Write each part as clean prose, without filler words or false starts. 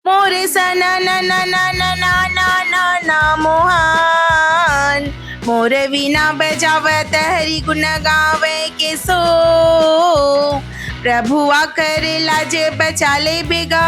मोरे सना ना ना ना ना ना ना ना ना मोहन मोर वीणा बजावे तहरी गुण गावे के सो प्रभुआ करे लाजे बचा ले बेगा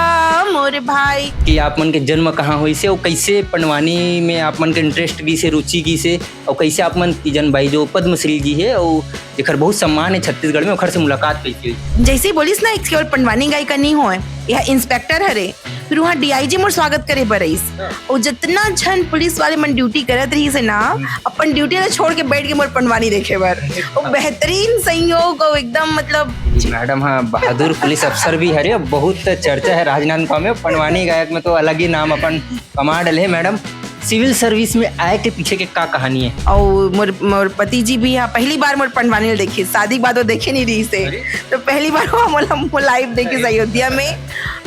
मोर भाई। कि आप मन के जन्म कहाँ हुई से और कैसे पनवानी में आप मन के इंटरेस्ट की से रुचि की से और कैसे आप मन तीजन भाई जो पद्मश्री जी है और जेकर बहुत सम्मान है छत्तीसगढ़ में, ओखर से मुलाकात कैसी हुई? जैसे ही बोलिस ना एक केवल पनवानी गाय का नहीं हो, यह इंस्पेक्टर हरे, फिर वहाँ डीआईजी मोर स्वागत करे बरईस और जितना झन पुलिस वाले मन ड्यूटी करत रही से ना अपन ड्यूटी ना छोड़ के बैठ के मोर पनवानी देखे बर और बेहतरीन संयोग और एकदम मतलब मैडम हाँ बहादुर पुलिस अफसर भी हरे, बहुत चर्चा है राजनांदगांव में। पनवानी गायक में तो अलग ही नाम अपन कमा डले है। मैडम सिविल सर्विस में आए के पीछे के का कहानी है? और मोर पति जी भी यहाँ पहली बार मोर पनवानी देखी, शादी के बाद वो देखे नहीं रही से, तो पहली बार वो लाइव देखी अयोध्या में।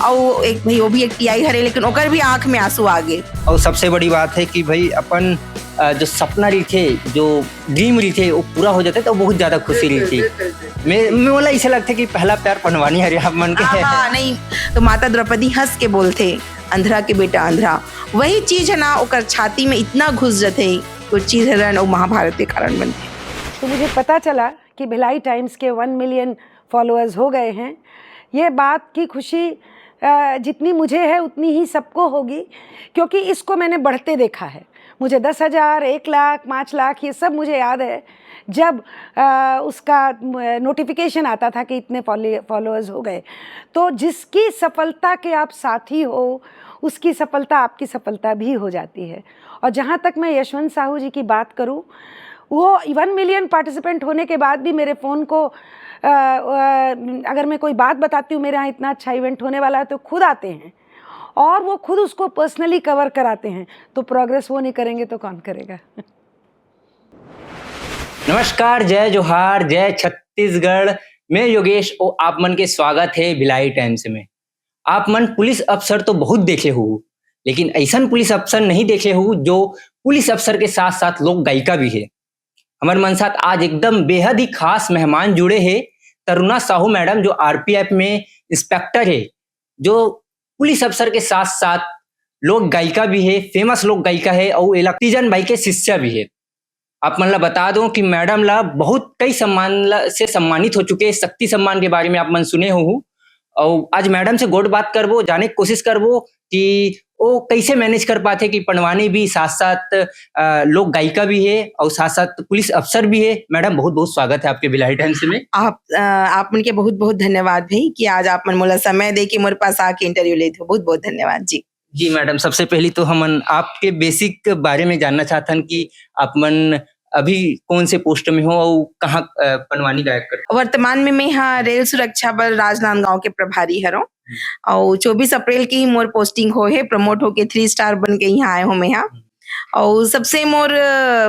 और एक भाई वो भी एक टीआई हरे, लेकिन ओकर भी आंख में आंसू आ गए। और सबसे बड़ी बात है कि भाई अपन जो सपना रही थे, जो ड्रीम रही थे वो पूरा हो जाता है तो बहुत ज्यादा खुशी रही थी। मैं बोला इसे लगता है कि पहला प्यार पनवानी हरे आप मन के है। हाँ, नहीं तो माता द्रौपदी हंस के बोलते अंधरा के बेटा अंधरा, वही चीज है ना ओकर छाती में इतना घुस जाते वो चीज है और महाभारत के कारण बनते। तो मुझे पता चला कि भिलाई टाइम्स के 1 मिलियन फॉलोअर्स हो गए हैं। ये बात की खुशी जितनी मुझे है उतनी ही सबको होगी, क्योंकि इसको मैंने बढ़ते देखा है। मुझे 10,000, 1 लाख, 5 लाख ये सब मुझे याद है जब उसका नोटिफिकेशन आता था कि इतने फॉलोअर्स हो गए। तो जिसकी सफलता के आप साथी हो उसकी सफलता आपकी सफलता भी हो जाती है। और जहाँ तक मैं यशवंत साहू जी की बात करूँ, वो 1 मिलियन पार्टिसिपेंट होने के बाद भी मेरे फ़ोन को अगर मैं कोई बात बताती हूँ मेरे यहाँ इतना अच्छा इवेंट होने वाला है तो खुद आते हैं और वो खुद उसको पर्सनली कवर कराते हैं। तो प्रोग्रेस वो नहीं करेंगे तो कौन करेगा? नमस्कार, जय जोहार, जय छत्तीसगढ़। मैं योगेश और आप मन के स्वागत है भिलाई टाइम्स में। आप मन पुलिस अफसर तो बहुत देखे हो, लेकिन ऐसा पुलिस अफसर नहीं देखे हो जो पुलिस अफसर के साथ साथ लोक गायिका भी है। हमारे मन साथ आज एकदम बेहद ही खास मेहमान जुड़े हैं, तरुणा साहू मैडम जो आरपीएफ में इंस्पेक्टर है, जो पुलिस अफसर के साथ साथ लोक गायिका भी है, फेमस लोक गायिका है और तीजन भाई के शिष्या भी है। आप मन ला बता दो कि मैडम ला बहुत कई सम्मान से सम्मानित हो चुके हैं। शक्ति सम्मान के बारे में आप मन सुने हो और आज मैडम से गोड बात करबो, जाने की कोशिश करबो कि वो कैसे मैनेज कर पाते कि पनवानी भी साथ साथ लोक गायिका भी है और साथ साथ पुलिस अफसर भी है। मैडम बहुत बहुत स्वागत है आपके भिलाई टाइम्स में। आप मन के बहुत बहुत धन्यवाद भाई कि आज आप मन मोला समय दे के मोरे पास आके इंटरव्यू लेते हो। बहुत बहुत धन्यवाद जी। जी मैडम, सबसे पहले तो हम आपके बेसिक बारे में जानना चाहते कि आप मन अभी कौन से पोस्ट में हो और कहाँ पनवानी गायक करते? वर्तमान में मैं यहाँ रेल सुरक्षा बल राजनांदगांव के प्रभारी हरो और 24 अप्रैल की ही मोर पोस्टिंग हो है, प्रमोट होके 3 स्टार बन के यहाँ आए हो मैं यहाँ। और सबसे मोर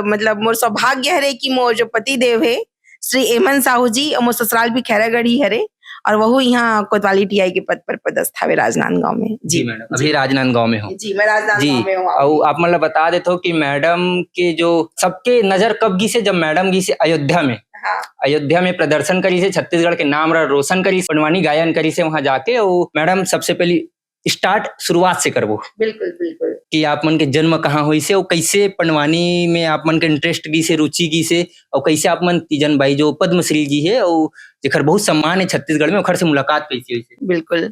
मतलब मोर सौभाग्य हरे कि मोर जो पति देव है श्री एमन साहू जी और मोर ससुराल भी खैरागढ़ ही हरे और वह यहाँ कोतवाली टीआई के पद पर पदस्थ है राजनांदगांव में। जी मैडम, अभी राजनांदगांव में हो? जी मैं राजनांदगांव में हूँ। और आप मतलब बता देते हो कि मैडम के जो सबके नजर कब गी से, जब मैडम गी से अयोध्या में, हाँ। अयोध्या में प्रदर्शन करी से, छत्तीसगढ़ के नाम रोशन करी, पनवानी गायन करी से वहां जाके। और मैडम सबसे पहले स्टार्ट शुरुआत से करबो। बिल्कुल बिल्कुल। कि आप मन के जन्म कहाँ हुई से और कैसे पनवानी में आप मन के इंटरेस्ट की से रुचि की से और कैसे आप मन तीजन भाई जो पद्मश्री जी है और जेकर बहुत सम्मान है छत्तीसगढ़ में, ओखर से मुलाकात कैसी हुई से? बिल्कुल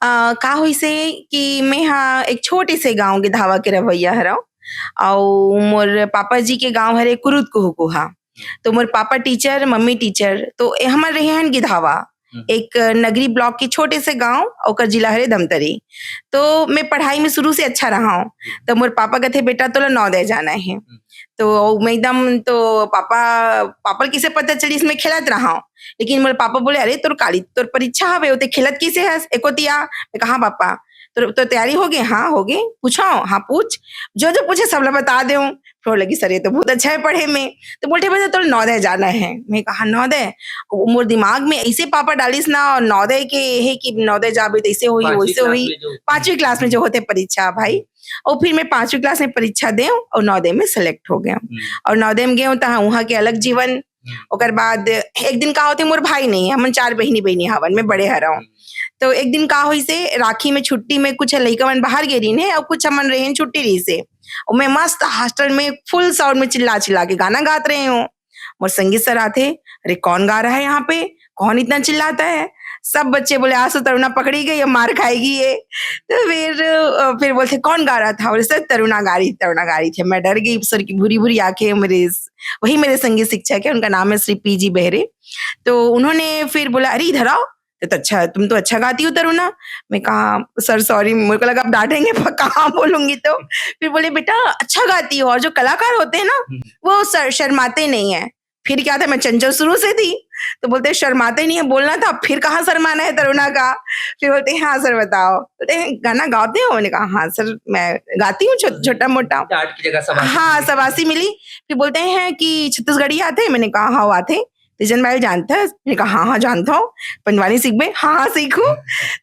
का हुई से कि मैं हाँ एक छोटे से गांव के धावा के रवैया हरा और मोर पापा जी के गांव हरे कुरुद कुहुकुहा। तो मोर पापा टीचर, मम्मी टीचर, तो हमारे रहे हैं गिधावा, एक नगरी ब्लॉक के छोटे से गांव और जिला हरे धमतरी। तो मैं पढ़ाई में शुरू से अच्छा रहा हूँ। तो मोर पापा कहते बेटा तो नवोदय जाना है। तो मैं एकदम तो पापा किसे पता चली इसमें खेलत रहा हूँ, लेकिन मोर पापा बोले अरे तोर परीक्षा हवे होते खेलत किसे है एकोतिया। मैं कहा पापा तो तैयारी हो गई? हाँ हो गई। पूछो? हाँ पूछ। जो जो पूछे सब ला बता दे। फिर लगी सर ये तो बहुत अच्छा है पढ़े में। तो बोलते बच्चा तो नवोदय जाना है। मैं कहा नवोदय? मोर दिमाग में ऐसे पापा डालिस ना नवोदय के है कि नवोदय जाबे तो ऐसे हुई वैसे हुई। 5वीं क्लास में जो होते परीक्षा भाई, और फिर मैं 5वीं क्लास में परीक्षा दे और नवोदय में सेलेक्ट हो गया। और नवोदय में गए तो वहाँ के अलग जीवन ओकर बाद एक दिन का होते मोर भाई नहीं है, हमन 4 बहिनी हवन में बड़े हराओ। तो एक दिन का होई से राखी में छुट्टी में कुछ लइका मन बाहर गे रही ने और कुछ हमन रहे छुट्टी रही से, और मैं मस्त हॉस्टल में फुल साउंड में चिल्ला चिल्ला के गाना गात रहे हूँ। मोर संगीत सर आते, अरे कौन गा रहा है यहाँ पे, कौन इतना चिल्लाता है। सब बच्चे बोले आज तो तरुणा पकड़ी गई, अब मार खाएगी ये। तो फिर बोलते कौन गा रहा था, बोले सर तरुणा गा रही थी। मैं डर गई, सर की भूरी भूरी आंखें, वही मेरे संगीत शिक्षक है, उनका नाम है श्री पी.जी. बेहरे। तो उन्होंने फिर बोला अरे इधर आओ, तो अच्छा तुम तो अच्छा गाती हो तरुणा। मैं कहा सर सॉरी, मेरे को लगा आप डांटेंगे, कहाँ बोलूंगी। तो फिर बोले बेटा अच्छा गाती हो, और जो कलाकार होते हैं ना वो शर्माते नहीं है। फिर क्या था, मैं चंचल शुरू से थी, तो बोलते शर्माते नहीं है, बोलना था, फिर कहाँ शर्माना है तरुणा का। फिर बोलते हाँ सर बताओ, बोलते गाना गाते हो। मैंने कहा हाँ सर मैं गाती हूँ छोटा मोटा। आर्ट की जगह सबासी हाँ सबासी मिली। फिर बोलते हैं कि छत्तीसगढ़ी आते, मैंने कहा हाँ आते। तिजन भाई जानता है, मैंने कहा हाँ जानता हूँ। पंजवानी सीख बे, हाँ सीखूं।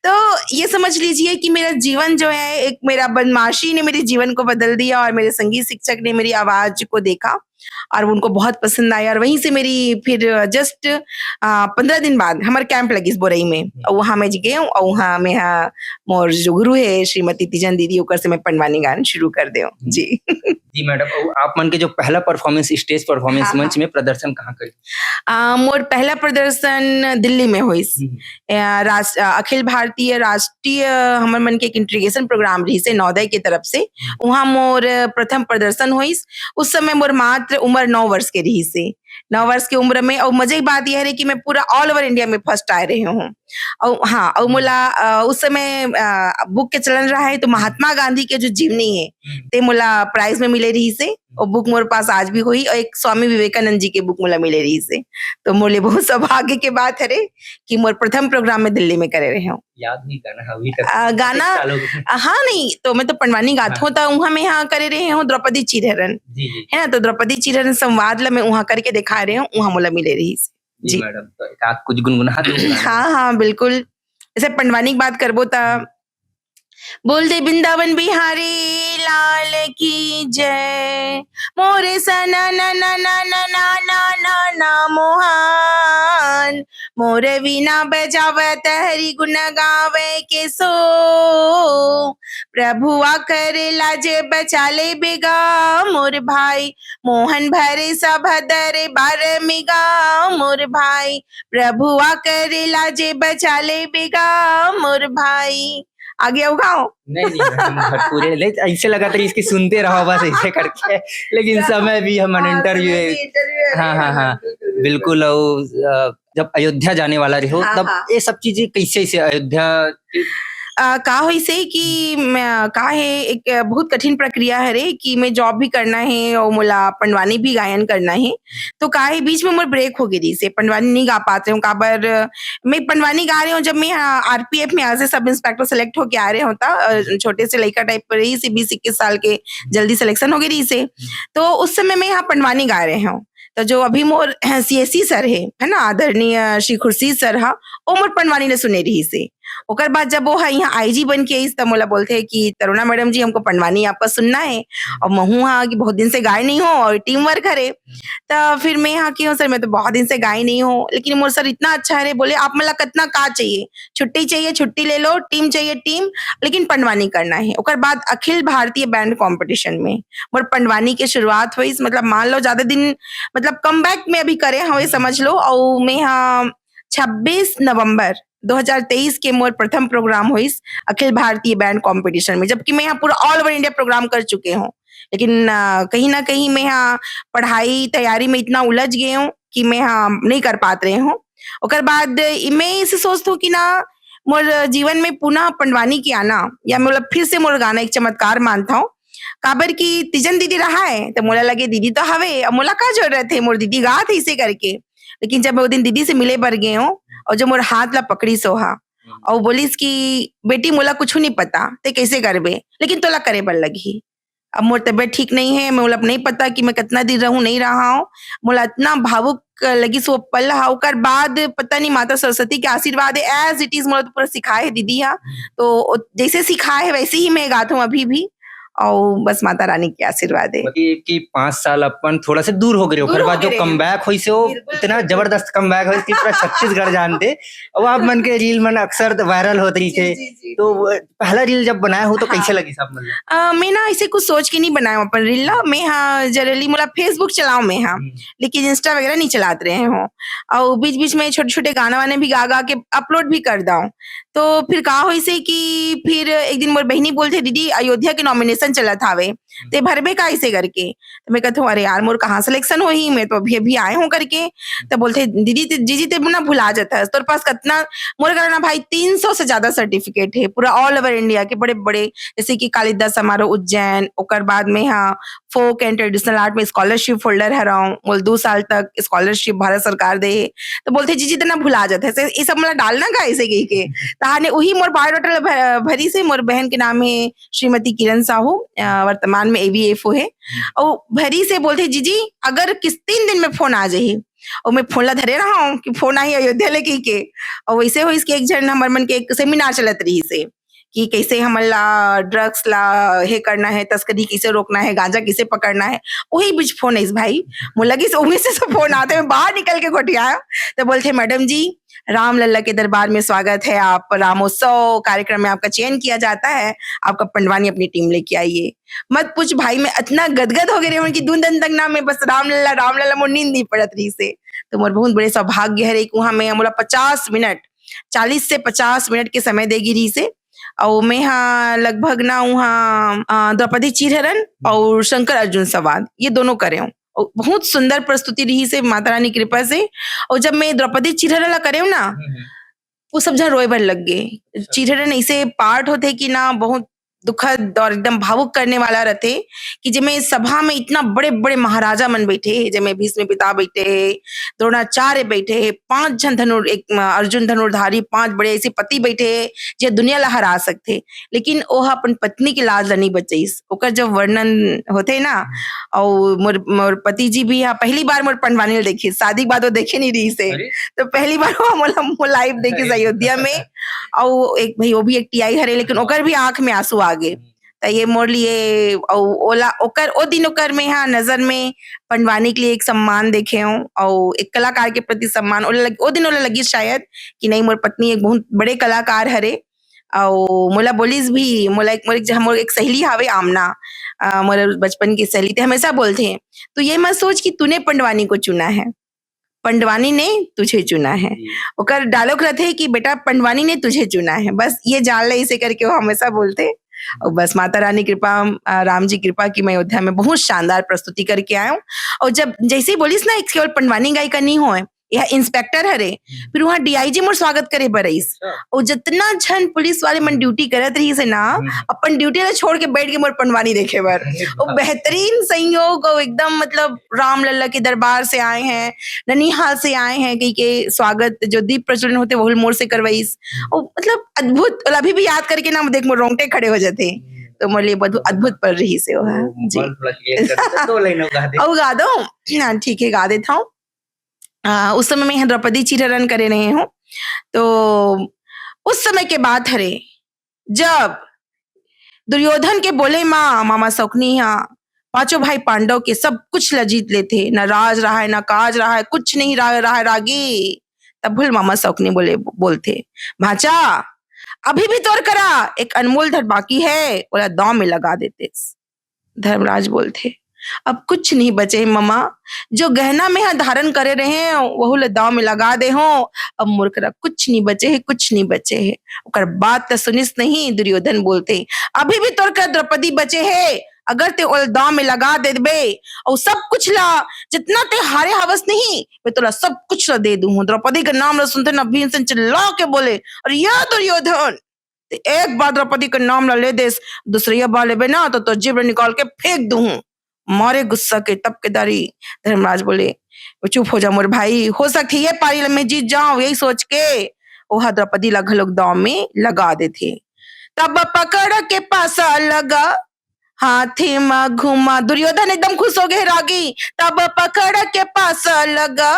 तो ये समझ लीजिए कि मेरा जीवन जो है, एक मेरा बदमाशी ने मेरे जीवन को बदल दिया, और मेरे संगीत शिक्षक ने मेरी आवाज को देखा और उनको बहुत पसंद आया। और वहीं से मेरी फिर जस्ट 15 दिन बाद हमारे कैंप लगी बोरई में, और वहां मैं गई हूँ, और वहां में मोर जो गुरु है श्रीमती तिजन दीदी, ओकर से मैं पंडवानी गान शुरू कर दे जी। जी मैडम, आप मन के जो पहला परफॉर्मेंस, स्टेज परफॉर्मेंस हाँ, मंच में प्रदर्शन कहाँ करी? मोर पहला प्रदर्शन दिल्ली में हुई। अखिल भारतीय राष्ट्रीय हमर मन के एक इंट्रीगेशन प्रोग्राम रही से नवोदय की तरफ से, वहाँ मोर प्रथम प्रदर्शन हुई। उस समय मोर मात्र उम्र 9 वर्ष के रही से, 9 वर्ष की उम्र में। और मजे की बात यह है कि मैं पूरा ऑल ओवर इंडिया में फर्स्ट आ रही हूँ। और हाँ, और मोला उस समय बुक के चलन रहा है, तो महात्मा गांधी के जो जीवनी है ते मोला प्राइज में मिले रही से, और बुक मोरे पास आज भी हुई, और एक स्वामी विवेकानंद जी के बुक मोला मिले रही से। तो मोले बहुत सौभाग्य के बात है कि मोर प्रथम प्रोग्राम में दिल्ली में करे रहे हूँ। याद नहीं गाना अभी तक? गाना हाँ नहीं, तो मैं तो पंडवानी गात हूँ, तो वहाँ में यहाँ करे रहे हूँ द्रौपदी चिरहरण है ना, तो द्रौपदी चिरहरण संवाद ला मैं वहाँ करके दिखा रहे हूँ, वहाँ मोला मिले रही से। जी मैडम, तो एक आध कुछ गुनगुना दो। हाँ हाँ बिल्कुल। जैसे पंडवानी की बात करबो ता, बोल दे बिंदावन बिहारी लाल की जय, मोरे सना ना ना ना ना ना ना ना ना मोहन, मोरे वीणा बजावत हरि गुण गावे के सो, प्रभु करे लाजे बचाले बेगा, मोर भाई मोहन भरे सभदर बार मिगा, मोर भाई प्रभु करे लाजे बचाले बेगा, मोर भाई। आगे आओ गाओ। नहीं पूरे ऐसे लगा था इसकी सुनते रहो बस ऐसे करके, लेकिन समय भी हम इंटरव्यू। हाँ बिल्कुल। जब अयोध्या जाने वाला रहो तब ये सब चीजें कैसे से अयोध्या का होई से कि का है, एक बहुत कठिन प्रक्रिया है रे कि मैं जॉब भी करना है और मोला पंडवानी भी गायन करना है। तो का है बीच में मोर ब्रेक हो गई से पंडवानी नहीं गा पाते हूँ। काबर मैं पंडवानी गा रही हूँ जब मैं आरपीएफ में as a sub inspector select होके आ रहे होता, छोटे से लड़का टाइप पर रही से 20-21 साल के जल्दी सिलेक्शन हो गई से। तो उस समय मैं यहाँ पंडवानी गा रहे हूँ। तो जो अभी मोर सीएससी सर है ना, आदरणीय श्री खुर्शीद सर हा, वो मोर पंडवानी ने सुने रही से। ओकर बाद जब वो है यहाँ आईजी बन के आई, तब मोला बोलते हैं कि तरुणा मैडम जी हमको पंडवानी आपका सुनना है, और महू हाँ कि बहुत दिन से गाय नहीं हो और टीम वर्क करे। तो फिर मैं यहाँ की हूँ सर, मैं तो बहुत दिन से गाय नहीं हूँ, लेकिन मोर सर इतना अच्छा है, बोले आप मला कितना का चाहिए, छुट्टी चाहिए छुट्टी ले लो, टीम चाहिए टीम, लेकिन पंडवानी करना है। ओकर बाद अखिल भारतीय बैंड कॉम्पिटिशन में मोर पंडवानी की शुरुआत हुई। मतलब मान लो ज्यादा दिन, मतलब कम बैक में अभी करे हुए समझ लो। और मैं यहाँ 26 नवंबर 2023 के मोर प्रथम प्रोग्राम हुई अखिल भारतीय बैंड कंपटीशन में, जबकि मैं यहाँ पूरा ऑल ओवर इंडिया प्रोग्राम कर चुके हूँ। लेकिन कहीं ना कहीं मैं यहाँ पढ़ाई तैयारी में इतना उलझ गए हूँ कि मैं यहाँ नहीं कर पाते रहे हूँ। ओकर बाद मैं इसे सोचती हूँ कि ना मोर जीवन में पुनः पंडवानी की आना, या मतलब फिर से मोर गाना एक चमत्कार मानता हूँ। काबर की तिजन दीदी रहा है तो मोला लगे दीदी तो हवे, अब मोला का जरूरत है, मोर दीदी गा थे इसे करके। लेकिन जब मैं वो दिन दीदी से मिले बर गए हूँ और जो मोर हाथ ला पकड़ी सोहा और बोलिस कि बेटी मोला कुछ नहीं पता ते कैसे करबे, लेकिन तोला करे बर लगी। अब मोर तबियत ठीक नहीं है, मोला नहीं पता कि मैं कितना दिन रहूं नहीं रहा हूँ। मोला इतना भावुक लगी सो पल हा। ओकर बाद पता नहीं माता सरस्वती के आशीर्वाद है, एज इट इज मोला तो पूरा सिखाए है दीदी हा। तो जैसे सिखाए है वैसे ही मैं गाता हूँ अभी भी। और बस माता रानी के आशीर्वाद है। मतलब कि 5 साल अपन थोड़ा से दूर हो गए, दूर ओकर हो बाद जो गए। कमबैक हुई से वो बिल्कुल, इतना बिल्कुल। जबरदस्त कमबैक हुई कि पूरा छत्तीसगढ़ जानते। और आप मन के रील मन अक्सर वायरल होत रही थे, जी, जी, जी, तो पहला रील जब बनाया हो तो हाँ। कैसे लगी साहब मतलब? मैं ना ऐसे कुछ सोच के नहीं बनाया अपन रील ला। मैं हाँ जनरली मोला फेसबुक चलाऊं मैं हाँ, लेकिन इंस्टा वगैरह नहीं चलाते रहे हो। और बीच बीच में छोटे छोटे गाना वाने भी गा गा के अपलोड भी कर दाऊं। तो फिर का हुई से कि फिर एक दिन मोर बहनी बोलते दीदी अयोध्या के नॉमिनेशन चलत हावे, ते भरबे का ऐसे करके। तो मैं कहता हूँ अरे यार मोर कहाँ सिलेक्शन होही, मैं तो अभी अभी आए हूँ करके। तो बोलते दीदी जीजी ते ना भुला जाता है तोर पास कितना। मोर घर ना भाई 300 से ज्यादा सर्टिफिकेट है पूरा ऑल ओवर इंडिया के बड़े बड़े, जैसे कि कालिदास समारोह उज्जैन, ओकर बाद में हाँ फोक एंड ट्रेडिशनल आर्ट में स्कॉलरशिप होल्डर है रहूं, बोल 2 साल तक स्कॉलरशिप भारत सरकार दे। तो बोलते जीजी तना भुला जाते है ये सब मला डालना का ऐसे कही के। ताने वही मोर बायोडाटा भरी से मोर बहन के नाम है श्रीमती किरण साहू, वर्तमान में AVFO है। और भरी से बोलते जीजी अगर किस 3 दिन में फोन आ जाही, और मैं फोन ला धरे रहा हूँ कि फोन आई अयोध्या लेके के। और वैसे हो इसके एक जन हमर मन के एक सेमिनार चलत रही से कि कैसे हमन ला ड्रग्स ला हे करना है, तस्करी कैसे रोकना है, गांजा कैसे पकड़ना है। वही बीच फोन है इस भाई मुझे लगी उन्हीं से सब फोन आते, मैं बाहर निकल के घोटिया। तो बोलते मैडम जी रामलला के दरबार में स्वागत है, आप रामोत्सव कार्यक्रम में आपका चयन किया जाता है, आपका पंडवानी अपनी टीम लेके आइए। मत पूछ भाई मैं इतना गदगद हो गई उनकी दून दिन तक ना मैं बस रामलला रामलला मोर नींद नहीं पड़त रही से। तो मोर बहुत बड़े सौभाग्य है कि वहां मैं मोला 50 मिनट 40 से 50 मिनट के समय देगी रही से। और मैं हाँ लगभग ना वहाँ द्रौपदी चिरहरण और शंकर अर्जुन संवाद ये दोनों करे हूँ। और बहुत सुंदर प्रस्तुति रही से माता रानी की कृपा से। और जब मैं द्रौपदी चिरहरण ला करे हूँ ना, वो सब जन रोए भर लग गए। चिरहरण ऐसे पार्ट होते कि ना बहुत दुखद और एकदम भावुक करने वाला रहते कि जिसमें सभा में इतना बड़े बड़े महाराजा मन बैठे, जिसमें भीष्म पिता बैठे, द्रोणाचार्य बैठे, 5 जन एक अर्जुन धनुर्धारी, 5 बड़े ऐसे पति बैठे जो दुनिया ला हरा सकते, लेकिन ओह अपन पत्नी की लाज ला नहीं बचाईस। ओकर जब वर्णन होते ना, और मोर पति जी भी पहली बार मोर पंडवानी देखे, शादी के बाद वो देखे नहीं रही से, तो पहली बार वो लाइव देखे अयोध्या में। और एक भाई वो भी एक टीआई हरे, लेकिन ओकर भी आंख में आंसू आ गए। तो ये मोर लिए ओला ओकर ओ दिन ओकर में हाँ नजर में पंडवानी के लिए एक सम्मान देखे हूँ, और एक कलाकार के प्रति सम्मान ओ दिन ओला लगी शायद कि नहीं मोर पत्नी एक बहुत बड़े कलाकार हरे। और मोला बोलिस भी मोर एक सहेली हावे आमना, मोर बचपन की सहेली थे, हमेशा बोलते हैं तो ये मत सोच कि तूने पंडवानी को चुना है, पंडवानी ने तुझे चुना है। ओकर डायलॉग रहते है कि बेटा पंडवानी ने तुझे चुना है, बस ये जान ले इसे करके वो हमेशा बोलते। और बस माता रानी कृपा, राम जी कृपा की मैं अयोध्या में बहुत शानदार प्रस्तुति करके आया हूँ। और जब जैसे ही बोलिस ना केवल पंडवानी गायिका नहीं हो, यह इंस्पेक्टर हरे, फिर वहाँ DIG मोर स्वागत करे बरईस। और जितना झन पुलिस वाले मन ड्यूटी करत रही से ना, अपन ड्यूटी ला छोड़ के बैठ के मोर पंडवानी देखे बर। और बेहतरीन संयोग, और एकदम मतलब रामलला के दरबार से आए हैं, ननिहाल से आए हैं, कहीं के स्वागत जो दीप प्रज्वलन होते वो मोर से करवाईस। और मतलब अद्भुत, अभी भी याद करके ना देख मोर रोंगटे खड़े हो जाते। तो मोर लिए बहुत अद्भुत पर रही से वो है जी। और गा दो, ठीक है गा देता हूँ। उस समय मैं द्रौपदी चिरहरण करे रहे हूँ। तो उस समय के बात हरे जब दुर्योधन के बोले मामा सौकनी यहाँ 5 भाई पांडव के सब कुछ ल जीत लेते, न राज रहा है न काज रहा है, कुछ नहीं रहा है रागी। तब भूल मामा सौकनी बोलते भाचा अभी भी तोड़ करा, एक अनमोल धन बाकी है, बोला दांव में लगा देते। धर्मराज बोलते अब कुछ नहीं बचे ममा, जो गहना में धारण करे रहे हैं वह दाव में लगा दे हो। अब मूर्खरा कुछ नहीं बचे है, कुछ नहीं बचे है। ओकर बात तो सुनिस नहीं, दुर्योधन बोलते अभी भी तोर कर द्रौपदी बचे है, अगर ते ओल दाव में लगा दे बे और सब कुछ ला, जितना ते हारे हवस नहीं मैं तोला सब कुछ ला दे दूं। द्रौपदी का नाम ला सुनते न भीमसेन चिल्ला के बोले अरे या दुर्योधन, एक बार द्रौपदी का नाम ला ले देस, दूसरी बार लेबे ना तो जीभ निकाल के फेंक दूं। मारे गुस्सा के तब के दारी धर्मराज बोले चुप हो जा मोर भाई, हो सकती है पारी में जीत जाऊं, यही सोच के वह द्रौपदी ला घलोक दांव में लगा देते। तब पकड़ के पासा लगा, हाथी में घुमा, दुर्योधन एकदम खुश हो गए रागी। तब पकड़ के पासा लगा,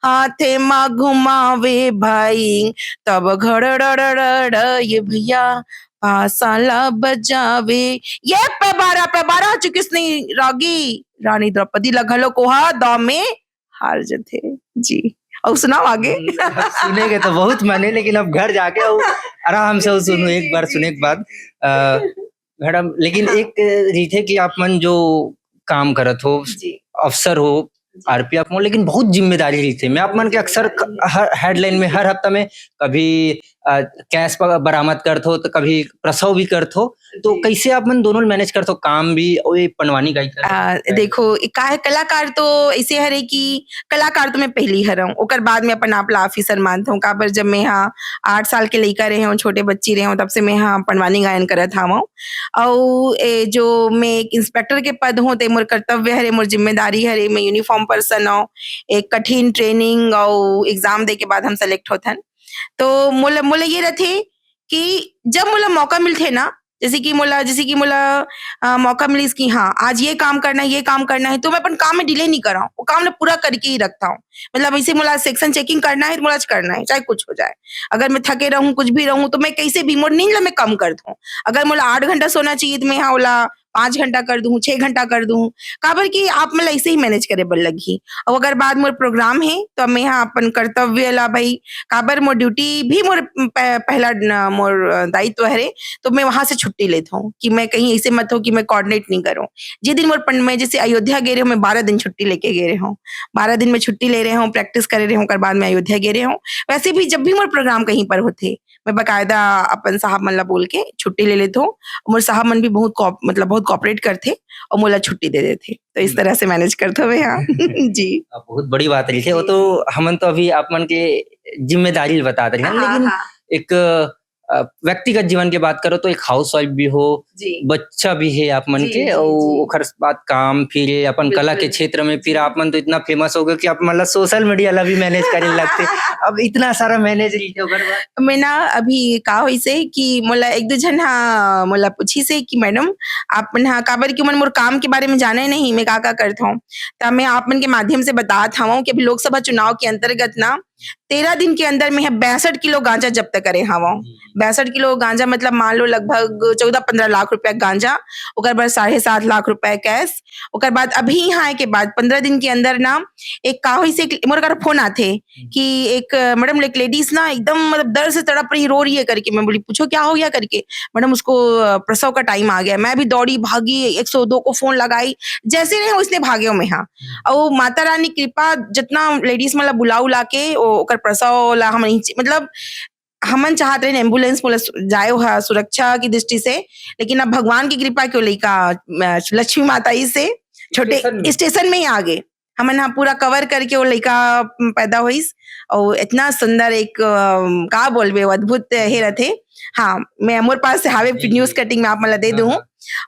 हाथे में घुमावे भाई, तब घड़ ये भैया पासाला बजावे ये पे बारा किसने रागी रानी द्रौपदी लगलो कोहा दाव में हार जथे जी। और सुनाओ आगे। अब सुनेंगे तो बहुत मने, लेकिन अब घर जाके वो आराम से वो सुनू, एक बार सुने के बाद। मैडम लेकिन एक रीते कि आप मन जो काम करत हो, जी अफसर हो आरपीएफ में, लेकिन बहुत जिम्मेदारी रहती है। मैं आप मन के अक्सर हर हेडलाइन में हर हफ्ता में कभी कैश बरामद करत हो तो कभी प्रसव भी करत हो, तो जी। कैसे आप मन दोनों मैनेज करत हो, काम भी और ये पनवानी का ही करत हो? देखो का है कलाकार तो ऐसे हरे कि कलाकार तो मैं पहली हरऊं, ओकर बाद में अपन आपला ऑफिसर मानत हूँ। काबर जब मैं यहाँ 8 साल के लइका रहे हूँ, छोटे बच्ची रहे हूँ, तब से मैं यहाँ पनवानी गायन करत हवं। और जो मैं एक इंस्पेक्टर के पद हूँ ते मोर कर्तव्य हरे, मोर जिम्मेदारी हरे। मैं यूनिफॉर्म पर्सन हूँ, एक कठिन ट्रेनिंग और एग्जाम दे के बाद हम सेलेक्ट होथन। तो मोला मोला ये रथे कि जब मोला मौका मिलथे ना, जैसे कि मोला मौका मिलिस कि हाँ आज ये काम करना है, ये काम करना है, तो मैं अपन काम में डिले नहीं कर रहा हूँ, वो काम ने पूरा करके ही रखता हूँ। मतलब ऐसे मोला सेक्शन चेकिंग करना है तो मोला आज करना है, चाहे कुछ हो जाए। अगर मैं थके रहूं कुछ भी रहूं तो मैं कैसे भी मोर नींद ला मैं कम कर दूं। अगर मोला 8 घंटा सोना चाहिए तो मैं हाँ ओला 5 घंटा कर दूं, 6 घंटा कर दूं। काबर कि आप मोला ऐसे ही मैनेज करे बर लगही। और अगर बाद मोर प्रोग्राम है तो अब मैं यहाँ अपन कर्तव्य ला भाई, काबर मोर ड्यूटी भी मोर पहला मोर दायित्व हरे, तो मैं वहां से छुट्टी लेता हूँ कि मैं कहीं ऐसे मत हो कि मैं कोऑर्डिनेट नहीं करूँ। जिस दिन मैं जैसे अयोध्या गे रहे हूँ, मैं 12 दिन छुट्टी लेके गे रहे हूँ, 12 दिन में छुट्टी ले रहे हूँ, प्रैक्टिस करे रहे हूँ, ओकर बाद में अयोध्या गे रहे हूँ। वैसे भी जब भी मोर प्रोग्राम कहीं पर होथे, मैं बकायदा अपन साहब मन ला बोल के छुट्टी ले लेत हूँ। मोर साहब मन भी मतलब बहुत कोऑपरेट करथे और मोला छुट्टी दे देथे। तो इस तरह से मैनेज करते हुए यहाँ जी। बहुत बड़ी बात रही है वो, तो हमन तो अभी आप मन के जिम्मेदारी बता रहे हैं, हाँ, लेकिन हाँ। एक व्यक्तिगत जीवन की बात करो तो एक हाउस वाइफ भी हो, जी। बच्चा भी है आप मन जी, के, जी, और जी। ओखर बाद काम, फिर अपन कला के बिल्कुल। क्षेत्र में फिर आप मन तो इतना फेमस हो गए कि आप मतलब सोशल मीडिया ला भी मैनेज करे लगते। अब इतना सारा मैनेज रही ओकर बाद मैं ना अभी का होइसे कि मोला एक दो झन हा मोला पूछी से कि मैडम आप मन हा काबर कि मन मोर काम के बारे में जाने नहीं मैं का करत हूँ। तब मैं आप मन के माध्यम से बतात हवं कि अभी लोकसभा चुनाव के अंतर्गत ना 13 दिन के अंदर में 62 किलो गांजा जब्त करे हवं। 62 किलो गांजा मतलब मान लो लगभग 14-15 लाख रुपया गांजा, ओकर बाद 7.5 लाख रुपया कैश। ओकर बाद अभी यहाँ के बाद 15 दिन के अंदर ना एक का होइसे मोर करा फोन आथे कि एक मैडम एक लेडीज ना एकदम मतलब दर्द से तड़प रही, रो रही है करके। मैं बोली पूछो क्या हो गया करके। मैडम उसको प्रसव का टाइम आ गया। मैं भी दौड़ी भागी, 102 को फोन लगाई, जैसे रहे उसने भागे में हाँ। और माता रानी कृपा जितना लेडीज मतलब बुला उला के ओकर प्रसव ला हम मतलब हमन चाहत रहे एम्बुलेंस मोला जाए हा सुरक्षा की दृष्टि से, लेकिन अब भगवान की कृपा क्यों लइका लक्ष्मी माता ही से छोटे स्टेशन में ही आ गए। हमन यहाँ पूरा कवर करके वो लड़का पैदा होइस और इतना सुंदर एक का बोलबे अद्भुत हे रथे। हाँ मैं मोर पास से हावे न्यूज कटिंग में आप मला दे दूँ।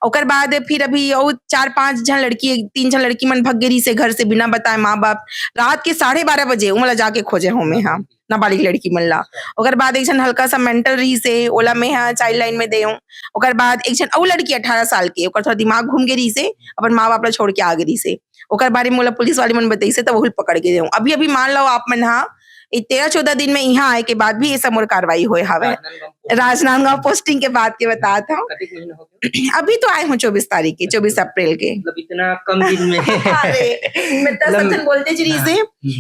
ओकर बाद फिर अभी और 4-5 जन लड़की 3 जन लड़की मन भग गेरी से घर से बिना बताए माँ बाप। रात के 12:30 बजे उमला जाके खोजे हूँ मैं हाँ नाबालिग लड़की मन ला। ओकर बाद एक जन हल्का सा मेंटल रही से ओला में हाँ चाइल्ड लाइन में दे हूँ। ओकर बाद एक जन और लड़की 18 साल की ओकर थोड़ा दिमाग घूम गेरी से अपन माँ बाप ला छोड़ के आ गेरी से। ओकर बारे में मोला पुलिस वाले मन बताई से तब वही पकड़ के देऊँ। अभी अभी मान लो आप मन हाँ 13-14 दिन में यहाँ आए के बाद भी ये सब मोर कार्रवाई हुए हवे। राजनांदगांव पोस्टिंग के बाद के बताता हूँ। अभी तो आए हूँ 24 तारीख के 24 अप्रैल के। मतलब इतना कम दिन में अरे मैं 10 दिन बोलते जी से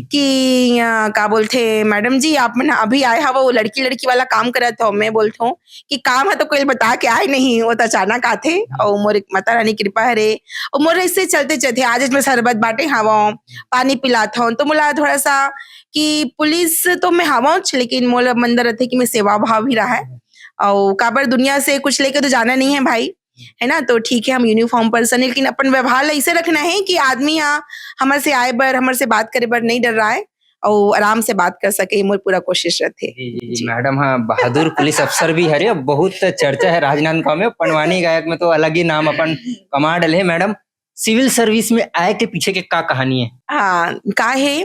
कि का बोलते मैडम जी आप मन अभी आए हवा वो लड़की वाला काम करत हो। मैं बोलता हूँ कि काम है तो कोई बता के आए नहीं, वो तो अचानक आते और मोर माता रानी कृपा है रे। और मोर इससे चलते चलते आज मैं शरबत बांटे हवा पानी पिलाता हूँ। तो मोला थोड़ा सा कि पुलिस तो मैं हवा लेकिन मोला मंदिर रहते कि मैं सेवा भाव भी रहा है और काबर दुनिया से कुछ लेके तो जाना नहीं है भाई, है ना। तो ठीक है हम यूनिफॉर्म पर्सन है लेकिन अपन व्यवहार ऐसे रखना है कि आदमी यहाँ हमारे से आए बर हमारे से बात करे बर नहीं डर रहा है और आराम से बात कर सके मोर पूरा कोशिश रहते। जी मैडम हाँ बहादुर पुलिस अफसर भी हरे, बहुत चर्चा है राजनांदगांव में। पनवानी गायक में तो अलग ही नाम अपन कमा डले है। मैडम सिविल सर्विस में आए के पीछे के का कहानी है? हाँ का है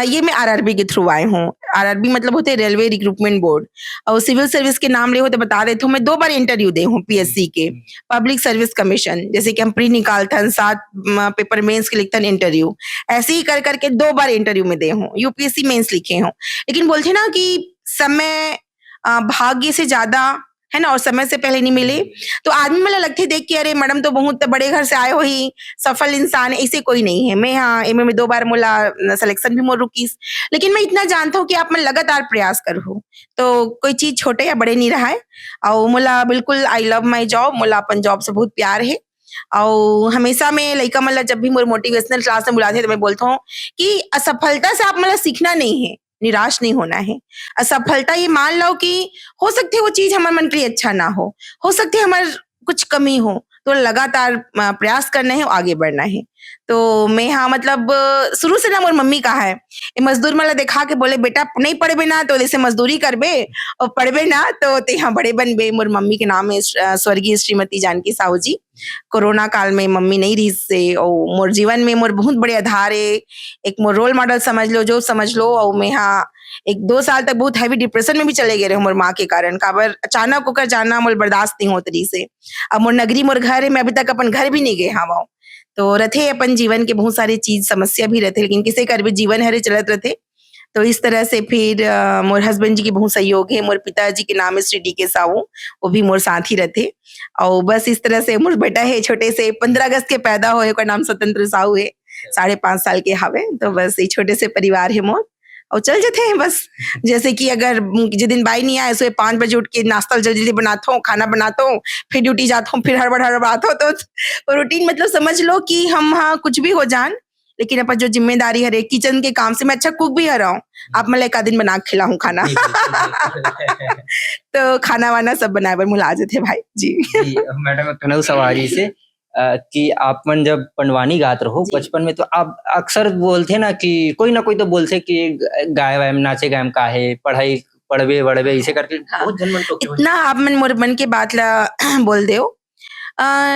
ये मैं आरआरबी के थ्रू आई हूँ। आरआरबी मतलब होते रेलवे रिक्रूटमेंट बोर्ड और सिविल सर्विस के नाम ले होते बता देते हूँ। मैं 2 बार इंटरव्यू दे हूँ पीएससी के पब्लिक सर्विस कमीशन, जैसे कि हम प्री निकालते हैं 7 पेपर मेंस के लिखते हैं इंटरव्यू, ऐसे ही कर करके 2 बार इंटरव्यू में दे हूँ। यूपीएससी मेंस लिखे हूँ। लेकिन बोलते ना कि समय भाग्य से ज्यादा है ना, और समय से पहले नहीं मिले तो आदमी मला लगते देख के अरे मैडम तो बहुत बड़े घर से आए हो ही, सफल इंसान, ऐसे कोई नहीं है। मैं हाँ एम में 2 बार मोला सिलेक्शन भी मोर रुकीस, लेकिन मैं इतना जानता हूँ कि आप मन लगातार प्रयास करहु तो कोई चीज छोटे या बड़े नहीं रहा है। और मोला बिल्कुल आई लव माई जॉब, मोला अपन जॉब से बहुत प्यार है। और हमेशा मैं लइका मन ला जब भी मोर मोटिवेशनल क्लास में बुलाते हैं तो मैं बोलता हूँ कि असफलता से आप मला सीखना नहीं है, निराश नहीं होना है। असफलता ये मान लो कि हो सकती है वो चीज हमारे मन के लिए अच्छा ना हो सकती है हमारे कुछ कमी हो, तो लगातार प्रयास करना है और आगे बढ़ना है। तो मैं हाँ मतलब शुरू से ना मोर मम्मी कहा है, ये मजदूर मला देखा के बोले बेटा नहीं पढ़बे ना तो जैसे मजदूरी करबे और पढ़बे ना तो ते हाँ बड़े बनबे। मोर मम्मी के नाम है स्वर्गीय श्रीमती जानकी साहू जी। कोरोना काल में मम्मी नहीं रही से और मोर जीवन में मोर बहुत बड़े आधार है, एक मोर रोल मॉडल समझ लो जो समझ लो। और मैं हाँ 1-2 साल तक बहुत हैवी डिप्रेशन में भी चले गए रहे मोर माँ के कारण, काबर अचानक होकर जाना मोर बर्दाश्त नहीं होत रही से। अब मोर नगरी मोर घर है, मैं अभी तक अपन घर भी नहीं गए हवा। तो रथे अपन जीवन के बहुत सारी चीज समस्या भी रहते, लेकिन किसी कर भी जीवन हरे चलत रहते। तो इस तरह से फिर मोर हस्बैंड जी के बहुत सहयोग है। मोर पिताजी के नाम है श्री डी के साहू, वो भी मोर साथ ही रहते। और बस इस तरह से मोर बेटा है छोटे से 15 अगस्त के पैदा हुए, का नाम स्वतंत्र साहू है, 5.5 साल के हवे। तो बस ये छोटे से परिवार है मोर और चल जाते हैं बस। जैसे कि अगर जिस दिन बाई नहीं आए सो 5 बजे उठ के नाश्ता जल्दी जल्दी बनाता हूँ, खाना बनाता हूँ, फिर ड्यूटी जाता हूँ, फिर हड़बड़ आता हूँ। तो रूटीन मतलब समझ लो कि हम हाँ कुछ भी हो जान, लेकिन अपन जो जिम्मेदारी है किचन के काम से मैं अच्छा कुक भी रहा हूँ। आप मतलब एक दिन बना के खिलाऊं खाना तो खाना वाना सब बनाए बर मुला जाते भाई जी। मैडम कनऊ सवारी से कि आप मन जब पंडवानी गात रहो बचपन में तो आप अक्सर बोलते ना कि कोई ना कोई तो बोलते कि गाय वाय में नाचे गायम का है, पढ़ाई पढ़वे वढ़वे ऐसे करके बहुत जन मन तो इतना आप मन मोर मन के बात ला बोल दे।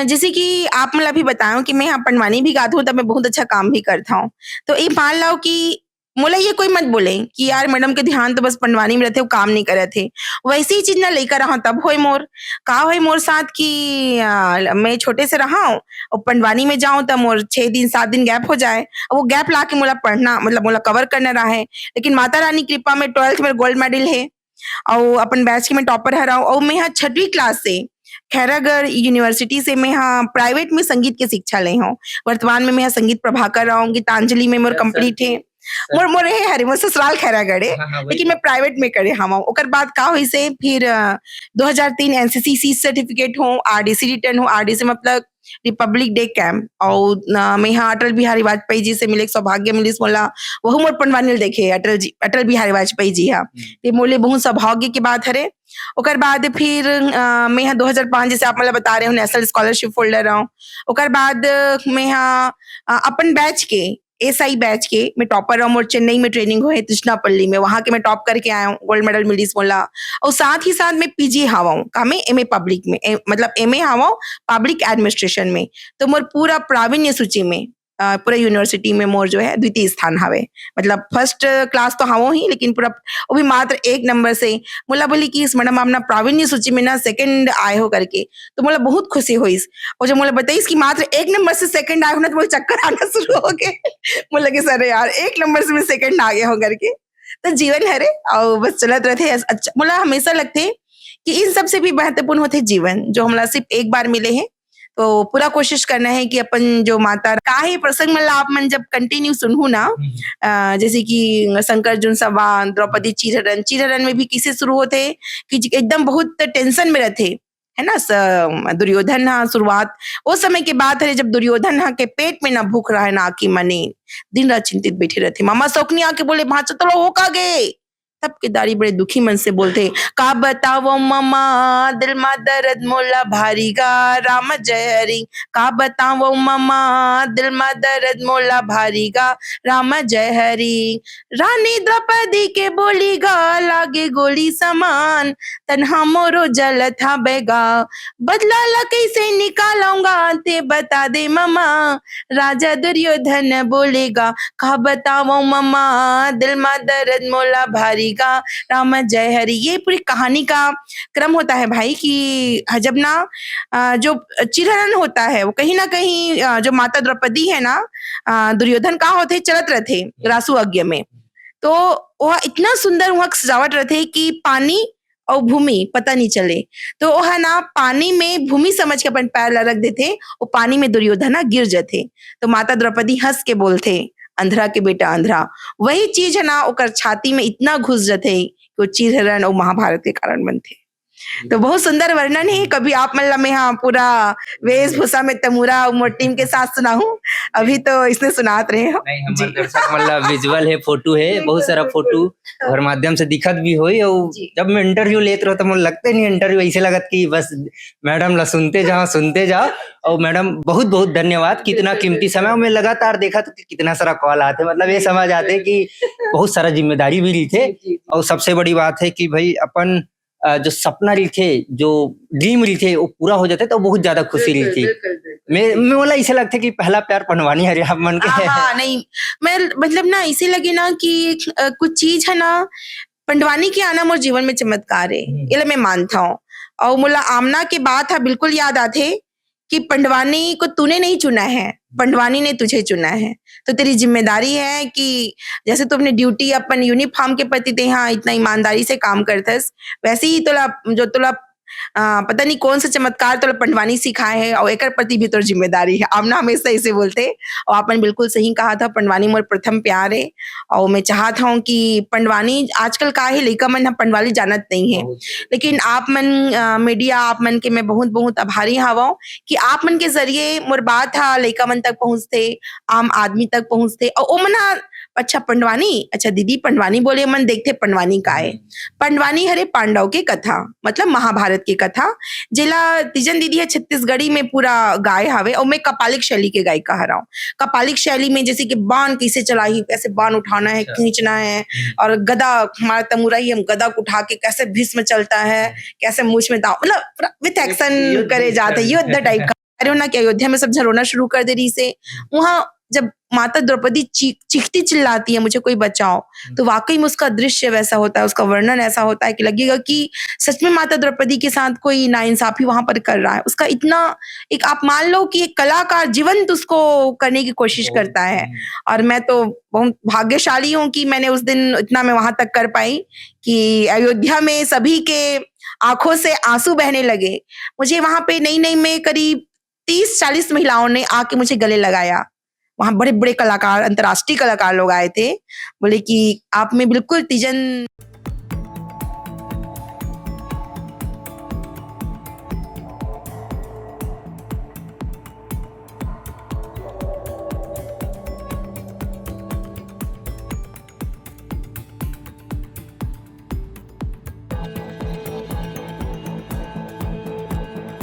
जैसे कि आप मतलब अभी बताऊं कि मैं यहाँ पंडवानी भी गाती हूँ तब मैं बहुत अच्छा काम भी करता हूँ। तो ये मान लो कि मोला ये कोई मत बोले कि यार मैडम के ध्यान तो बस पंडवानी में रहते, वो काम नहीं करे थे। वैसे ही चीज ना लेकर रहा तब होए मोर का होए मोर साथ कि मैं छोटे से रहा हूँ और पंडवानी में जाऊं तब मोर 6 दिन 7 दिन गैप हो जाए और वो गैप ला के मोला पढ़ना मतलब मोला कवर करना रहा है। लेकिन माता रानी कृपा में 12th में गोल्ड मेडल है और अपन बैच के में टॉपर है रहा हूँ। और मैं यहाँ 6वीं क्लास से खैरागढ़ यूनिवर्सिटी से मैं यहाँ प्राइवेट में संगीत की शिक्षा ले हूँ। वर्तमान में मैं यहाँ संगीत प्रभाकर रहा हूँ, गीतांजलि में मोर कंप्लीट है। मोर मोर है हरे मोर ससुराल खैरागढ़ है, लेकिन मैं प्राइवेट में करे हम। ओकर बाद का हुई से फिर 2003 एनसीसी सी सर्टिफिकेट हूँ, आरडीसी रिटर्न हूँ। आरडीसी मतलब रिपब्लिक डे कैंप। और मैं यहाँ अटल बिहारी वाजपेयी जी से मिले सौभाग्य मिलिस मोला, वह मोर पंडवानी देखे अटल बिहारी वाजपेयी जी हाँ, ये मोले बहुत सौभाग्य की बात हरे। ओकर बाद फिर मैं यहाँ 2005 जैसे आप मतलब बता रहे हो नेशनल स्कॉलरशिप होल्डर रहा हूँ। ओकर बाद मैं यहाँ अपन बैच के एसआई बैच के मैं टॉपर रहा हूँ। चेन्नई में ट्रेनिंग हुई तृष्णापल्ली में, वहां के मैं टॉप करके आया हूँ, गोल्ड मेडल मिलिस मोला। और साथ ही साथ मैं पीजी हवा हूँ का मैं एमए पब्लिक में मतलब एमए हवा हूँ पब्लिक एडमिनिस्ट्रेशन में। तो मोर पूरा प्रावीण्य सूची में पूरा यूनिवर्सिटी में मोर जो है 2य स्थान हवे, मतलब फर्स्ट क्लास तो हवो ही, लेकिन पूरा वो भी मात्र 1 नंबर से। मोला बोली कि इस मैडम अपना प्रावीण्य सूची में ना 2nd आए हो करके, तो मोला बहुत खुशी हुई। और जब मोला बताइस कि मात्र 1 नंबर से 2nd आए हो ना तो मोला चक्कर आना शुरू हो गए। मोला लगे सर यार 1 नंबर से मैं 2nd आ गया हो करके। तो जीवन है रे और बस चलत रहते। अच्छा मोला हमेशा लगते कि इन सबसे भी महत्वपूर्ण होते जीवन जो हमला सिर्फ एक बार मिले हैं। तो पूरा कोशिश करना है कि अपन जो माता का ही प्रसंग मतलब आप मन जब कंटिन्यू सुनहू ना, जैसे कि शंकर जुन सभा, द्रौपदी चिरहरण में भी किसे शुरू होते कि एकदम बहुत टेंशन में रहते है ना। दुर्योधन हाँ शुरुआत वो समय के बाद है जब दुर्योधन हाँ के पेट में ना भूख रहा है ना कि मने दिन रात चिंतित बैठे रहते। मामा शौकनी आके बोले भाचा तो हो का गए, तब केदारी बड़े दुखी मन से बोलते का बतावो ममा दिल मा दर्द मोला भारी गा राम जय हरि। का बतावो ममा दिल मा दर्द मोला भारी गा राम जय हरि। रानी द्रौपदी के बोली गा लागे गोली समान, तन्हा मोरो जल था बेगा बदला ला कैसे निकालूंगा ते बता दे ममा। राजा दुर्योधन बोलेगा का बतावो ममा दिल मा दर्द मोला भारी का राम जय हरि। ये पूरी कहानी का क्रम होता है भाई कि जब ना जो चिरहरण होता है वो कहीं ना कहीं जो माता द्रौपदी है ना दुर्योधन का होते चलत रहते रासु यज्ञ में। तो वह इतना सुंदर वहां सजावट रहते कि पानी और भूमि पता नहीं चले। तो वो है ना पानी में भूमि समझ के अपन पैर रख देते, वो पानी में दुर्योधन ना गिर जाते। तो माता द्रौपदी हंस के बोलते, अंधरा के बेटा अंधरा। वही चीज है ना ओकर छाती में इतना घुस जाते कि वो चीरहरण और महाभारत के कारण बनते। तो बहुत सुंदर वर्णन है। कभी आप मतलब मैं हाँ पूरा वेशभूषा में तमुरा मोर टीम के साथ सुनाऊं, अभी तो इसने सुनात रहे हो। नहीं हमारे दर्शक मतलब विजुअल है, फोटो है, बहुत सारा फोटो और माध्यम से दिखत भी होई। और जी। जब मैं इंटरव्यू लेते रहो तो मुझे लगते नहीं इंटरव्यू ऐसे लगत कि बस मैडम ला सुनते जाओ। और मैडम बहुत बहुत धन्यवाद, कितना कीमती समय। मैं लगातार देखा तो कितना सारा कॉल आते, मतलब ये समझ आते कि बहुत सारा जिम्मेदारी भी रही थे। और सबसे बड़ी बात है कि भाई अपन जो सपना रही थे, जो ड्रीम रही थे, वो पूरा हो जाते तो बहुत ज्यादा खुशी रही थी। मैं बोला ऐसे लगता कि पहला प्यार पनवानी हरे आप मन के। हाँ नहीं, मैं मतलब ना इसे लगे ना कि कुछ चीज है ना पंडवानी के आना मोर जीवन में चमत्कार है, ये मैं मानता हूँ। और मुला आमना के बात है बिल्कुल याद आते कि पंडवानी को तूने नहीं चुना है, पंडवानी ने तुझे चुना है। तो तेरी जिम्मेदारी है कि जैसे तू अपनी ड्यूटी अपन यूनिफॉर्म के प्रति ते हाँ इतना ईमानदारी से काम करतस, वैसे ही तोला जो तोला पता नहीं कौन सा चमत्कार तोला पंडवानी सिखाए है और एकर प्रति भी तोर जिम्मेदारी है। आमना हमेशा ऐसे बोलते और आपने बिल्कुल सही कहा था, पंडवानी मोर प्रथम प्यार है। और मैं चाहता हूँ कि पंडवानी आजकल का है लइका मन पंडवानी जानत नहीं है, लेकिन आप मन मीडिया आप मन के मैं बहुत बहुत आभारी हवा कि आप मन के जरिए मोर बात हा लइका मन तक पहुंचते, आम आदमी तक पहुंचते। और ओ मना अच्छा पंडवानी, अच्छा दीदी पंडवानी बोले मन देखते पंडवानी का है। पंडवानी हरे पांडव के कथा, मतलब महाभारत की कथा, जिला तिजन दीदी है छत्तीसगढ़ी में पूरा गाय हावे। और मैं कपालिक शैली के गायिका हराऊं। कपालिक शैली में जैसे कि बाण कैसे चलाई, कैसे बाण उठाना है, खींचना है, और गदा हमारा तमुरा ही हम गदा को उठा के कैसे भीष्म चलता है, कैसे मुझ में दाव, मतलब विथ एक्शन करे जाते युद्ध टाइप का। अरे ना कि अयोध्या में सब झरोना शुरू कर दे रही से, वहां जब माता द्रौपदी चीखती चिल्लाती है मुझे कोई बचाओ, तो वाकई में उसका दृश्य वैसा होता है, उसका वर्णन ऐसा होता है कि लगेगा कि सच में माता द्रौपदी के साथ कोई नाइंसाफी वहां पर कर रहा है। उसका इतना एक आप मान लो कि एक कलाकार जीवंत उसको करने की कोशिश करता है। और मैं तो बहुत भाग्यशाली हूँ कि मैंने उस दिन इतना मैं वहां तक कर पाई कि अयोध्या में सभी के आंखों से आंसू बहने लगे। मुझे वहां पे नई में करीब 30-40 महिलाओं ने आके मुझे गले लगाया। वहां बड़े बड़े कलाकार, अंतर्राष्ट्रीय कलाकार लोग आए थे, बोले कि आप में बिल्कुल तिजन